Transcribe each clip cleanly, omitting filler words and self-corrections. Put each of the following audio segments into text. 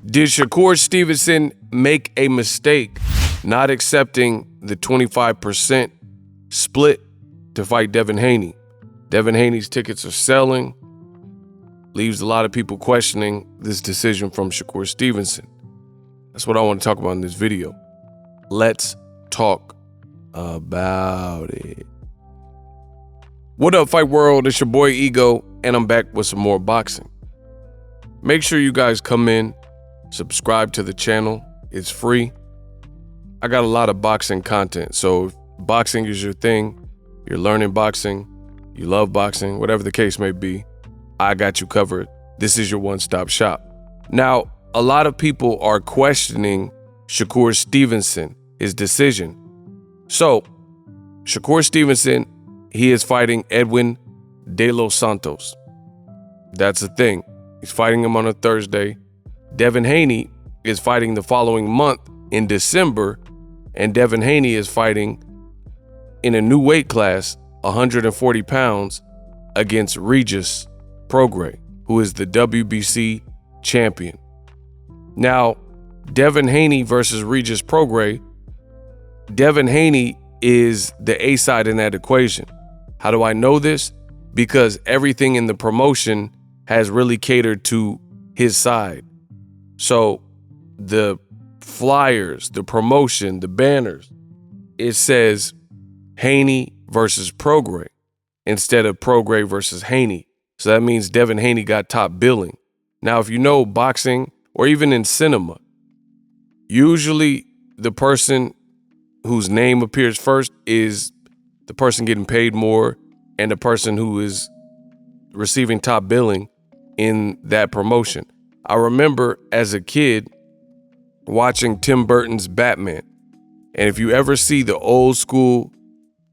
Did Shakur Stevenson make a mistake not accepting the 25% split to fight Devin Haney? Devin Haney's tickets are selling. Leaves a lot of people questioning this decision from Shakur Stevenson. That's what I want to talk about in this video. Let's talk about it. What up, Fight World? It's your boy Ego, and I'm back with some more boxing. Make sure you guys come in, subscribe to the channel. It's free. I got a lot of boxing content, so if boxing is your thing, you're learning boxing, you love boxing, whatever the case may be, I got you covered. This is your one-stop shop. Now, a lot of people are questioning Shakur Stevenson, his decision. So, Shakur Stevenson, he is fighting Edwin De Los Santos. That's the thing. He's fighting him on a Thursday. Devin Haney is fighting the following month in December, and Devin Haney is fighting in a new weight class, 140 pounds, against Regis Prograis, who is the WBC champion. Now, Devin Haney versus Regis Prograis, Devin Haney is the A side in that equation. How do I know this? Because everything in the promotion has really catered to his side. So the flyers, the promotion, the banners, it says Haney versus Prograis instead of Prograis versus Haney. So that means Devin Haney got top billing. Now, if you know boxing or even in cinema, usually the person whose name appears first is the person getting paid more and the person who is receiving top billing in that promotion. I remember as a kid watching Tim Burton's Batman. And if you ever see the old school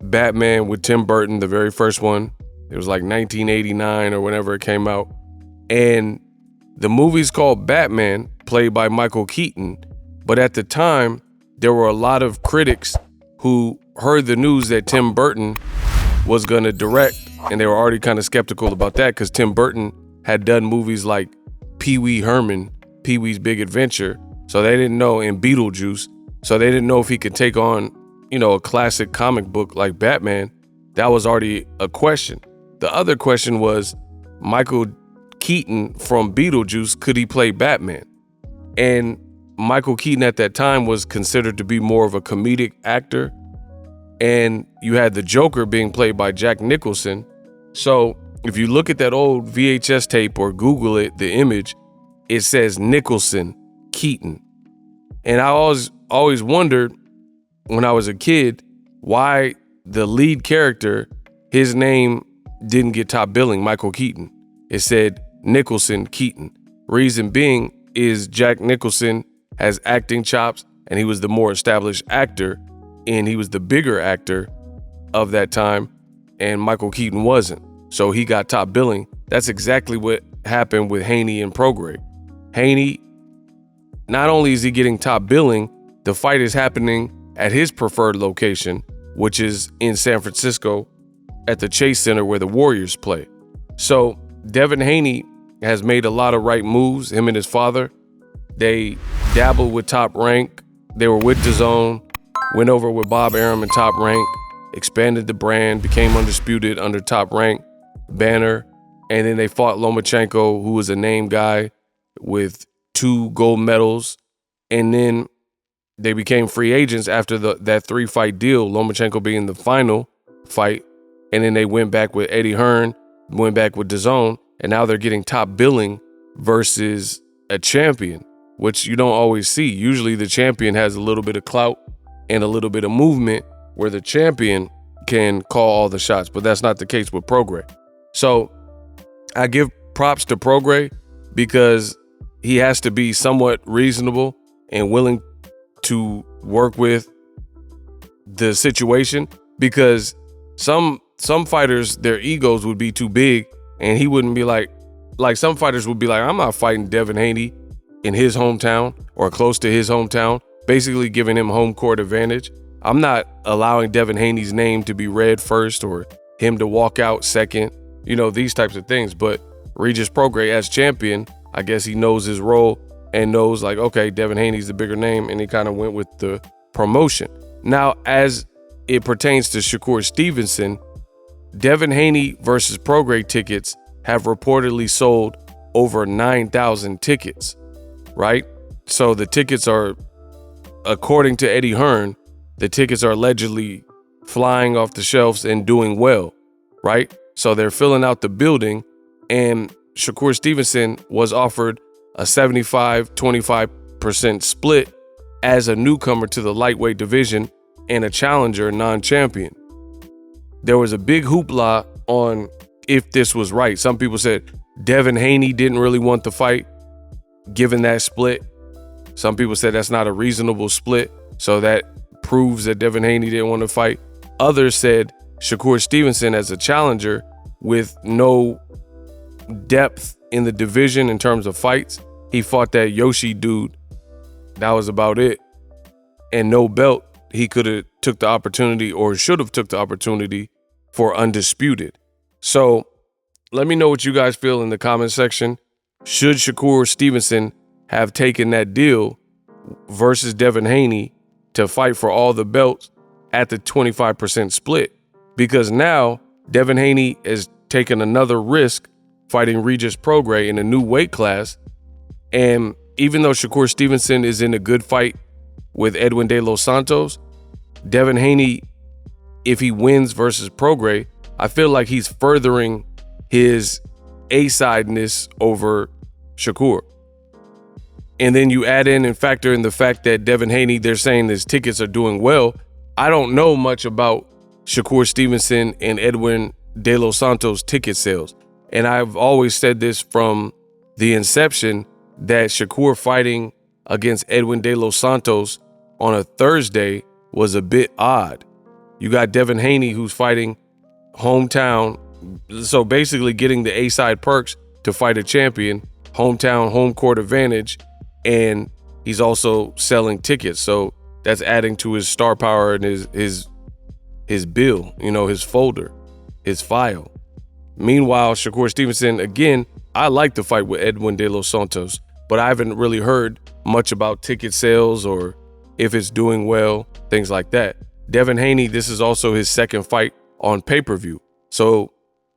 Batman with Tim Burton, the very first one, it was like 1989 or whenever it came out. And the movie's called Batman, played by Michael Keaton. But at the time, there were a lot of critics who heard the news that Tim Burton was going to direct, and they were already kind of skeptical about that because Tim Burton had done movies like Pee-wee Herman, Pee-wee's Big Adventure, so they didn't know, in Beetlejuice, so they didn't know if he could take on, a classic comic book like Batman. That was already a question. The other question was, Michael Keaton from Beetlejuice, could he play Batman? And Michael Keaton at that time was considered to be more of a comedic actor. And you had the Joker being played by Jack Nicholson. So if you look at that old VHS tape or Google it, the image, it says Nicholson, Keaton. And I always wondered when I was a kid why the lead character, his name didn't get top billing, Michael Keaton. It said Nicholson, Keaton. Reason being is Jack Nicholson has acting chops and he was the more established actor and he was the bigger actor of that time and Michael Keaton wasn't. So he got top billing. That's exactly what happened with Haney and Prograis. Haney, not only is he getting top billing, the fight is happening at his preferred location, which is in San Francisco at the Chase Center where the Warriors play. So Devin Haney has made a lot of right moves, him and his father. They dabbled with Top Rank. They were with DAZN, went over with Bob Arum and Top Rank, expanded the brand, became Undisputed under Top Rank banner. And then they fought Lomachenko, who was a name guy with 2 gold medals. And then they became free agents after that 3-fight deal, Lomachenko being the final fight. And then they went back with Eddie Hearn, went back with DAZN, and now they're getting top billing versus a champion, which you don't always see. Usually the champion has a little bit of clout and a little bit of movement where the champion can call all the shots, but that's not the case with Prograis. So I give props to Prograis because he has to be somewhat reasonable and willing to work with the situation, because some fighters, their egos would be too big and he wouldn't be like some fighters would be like, I'm not fighting Devin Haney in his hometown or close to his hometown, basically giving him home court advantage. I'm not allowing Devin Haney's name to be read first or him to walk out second, these types of things. But Regis Prograis as champion, I guess he knows his role and knows like, okay, Devin Haney's the bigger name, and he kind of went with the promotion. Now, as it pertains to Shakur Stevenson, Devin Haney versus Prograis tickets have reportedly sold over 9,000 tickets, right? So the tickets are, according to Eddie Hearn, the tickets are allegedly flying off the shelves and doing well, right? So they're filling out the building, and Shakur Stevenson was offered a 75-25% split as a newcomer to the lightweight division and a challenger non-champion. There was a big hoopla on if this was right. Some people said Devin Haney didn't really want the fight, given that split. Some people said that's not a reasonable split, so that proves that Devin Haney didn't want to fight. Others said Shakur Stevenson as a challenger with no depth in the division in terms of fights. He fought that Yoshi dude. That was about it. And no belt. He could have took the opportunity, or should have took the opportunity, for Undisputed. So let me know what you guys feel in the comment section. Should Shakur Stevenson have taken that deal versus Devin Haney to fight for all the belts at the 25% split? Because now Devin Haney has taken another risk fighting Regis Prograis in a new weight class. And even though Shakur Stevenson is in a good fight with Edwin De Los Santos, Devin Haney, if he wins versus Prograis, I feel like he's furthering his A-sideness over Shakur. And then you add in and factor in the fact that Devin Haney, they're saying his tickets are doing well. I don't know much about Shakur Stevenson and Edwin De Los Santos ticket sales. And I've always said this from the inception, that Shakur fighting against Edwin De Los Santos on a Thursday was a bit odd. You got Devin Haney, who's fighting hometown, so basically getting the A-side perks to fight a champion, hometown, home court advantage, and he's also selling tickets. So that's adding to his star power and his bill, you know, his folder, his file. Meanwhile, Shakur Stevenson, again, I like the fight with Edwin De Los Santos, but I haven't really heard much about ticket sales or if it's doing well, things like that. Devin Haney, this is also his second fight on pay-per-view. So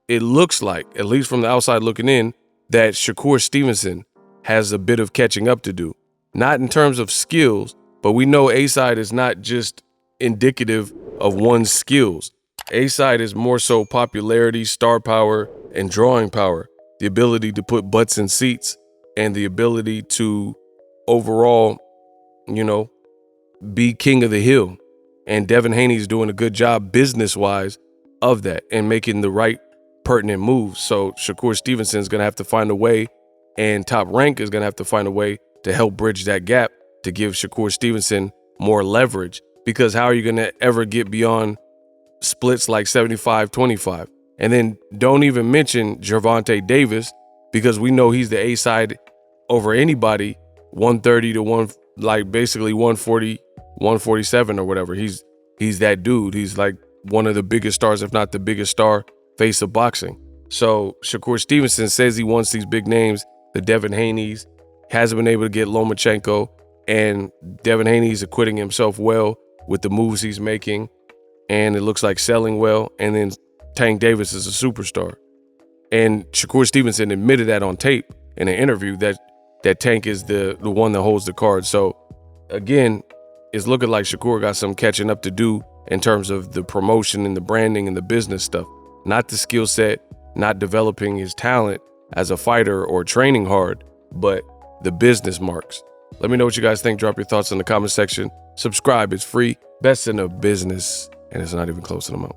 it looks like, at least from the outside looking in, that Shakur Stevenson has a bit of catching up to do. Not in terms of skills, but we know A-side is not just indicative of one's skills. A-side is more so popularity, star power, and drawing power. The ability to put butts in seats and the ability to overall, you know, be king of the hill. And Devin Haney's doing a good job business-wise of that and making the right pertinent moves. So Shakur Stevenson's going to have to find a way, and Top Rank is going to have to find a way to help bridge that gap to give Shakur Stevenson more leverage. Because how are you going to ever get beyond splits like 75-25? And then don't even mention Gervonta Davis, because we know he's the A-side over anybody, 130 to 1, like basically 140, 147 or whatever. He's that dude. He's like one of the biggest stars, if not the biggest star face of boxing. So Shakur Stevenson says he wants these big names, the Devin Haneys, hasn't been able to get Lomachenko, and Devin Haney's acquitting himself well with the moves he's making, and it looks like selling well. And then Tank Davis is a superstar. And Shakur Stevenson admitted that on tape in an interview, that Tank is the one that holds the card. So again, it's looking like Shakur got some catching up to do in terms of the promotion and the branding and the business stuff. Not the skill set, not developing his talent as a fighter or training hard, but the business marks. Let me know what you guys think. Drop your thoughts in the comment section. Subscribe, it's free. Best in the business, and it's not even close to the amount.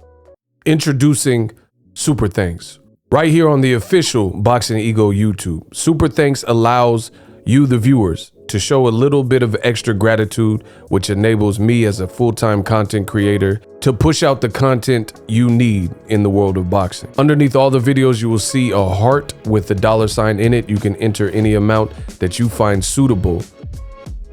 Introducing Super Thanks. Right here on the official Boxingego YouTube. Super Thanks allows you, the viewers, to show a little bit of extra gratitude, which enables me as a full-time content creator to push out the content you need in the world of boxing. Underneath all the videos, you will see a heart with the $sign in it. You can enter any amount that you find suitable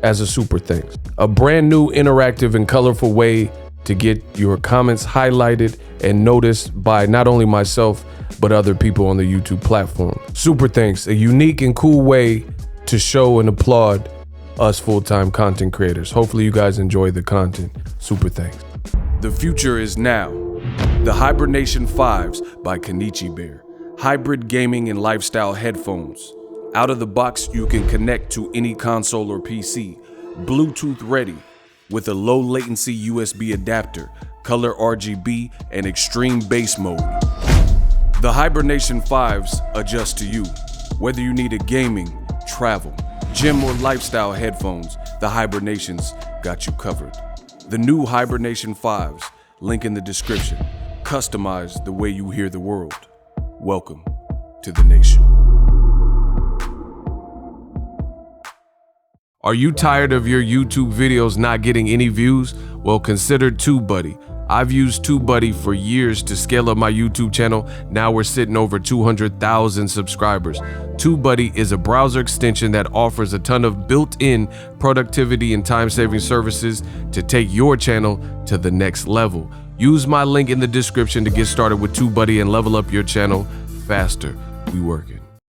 as a super thanks. A brand new, interactive, and colorful way to get your comments highlighted and noticed by not only myself, but other people on the YouTube platform. Super thanks, a unique and cool way to show and applaud us full-time content creators. Hopefully you guys enjoy the content. Super thanks. The future is now. The Hibernation 5s by Kenichi Bear. Hybrid gaming and lifestyle headphones. Out of the box, you can connect to any console or PC. Bluetooth ready with a low latency USB adapter, color RGB, and extreme bass mode. The Hibernation 5s adjust to you. Whether you need a gaming, travel, gym, or lifestyle headphones, the Hibernations got you covered. The new Hibernation 5s, link in the description. Customize the way you hear the world. Welcome to the nation. Are you tired of your YouTube videos not getting any views? Well, consider TubeBuddy. I've used TubeBuddy for years to scale up my YouTube channel. Now we're sitting over 200,000 subscribers. TubeBuddy is a browser extension that offers a ton of built-in productivity and time-saving services to take your channel to the next level. Use my link in the description to get started with TubeBuddy and level up your channel faster. We working.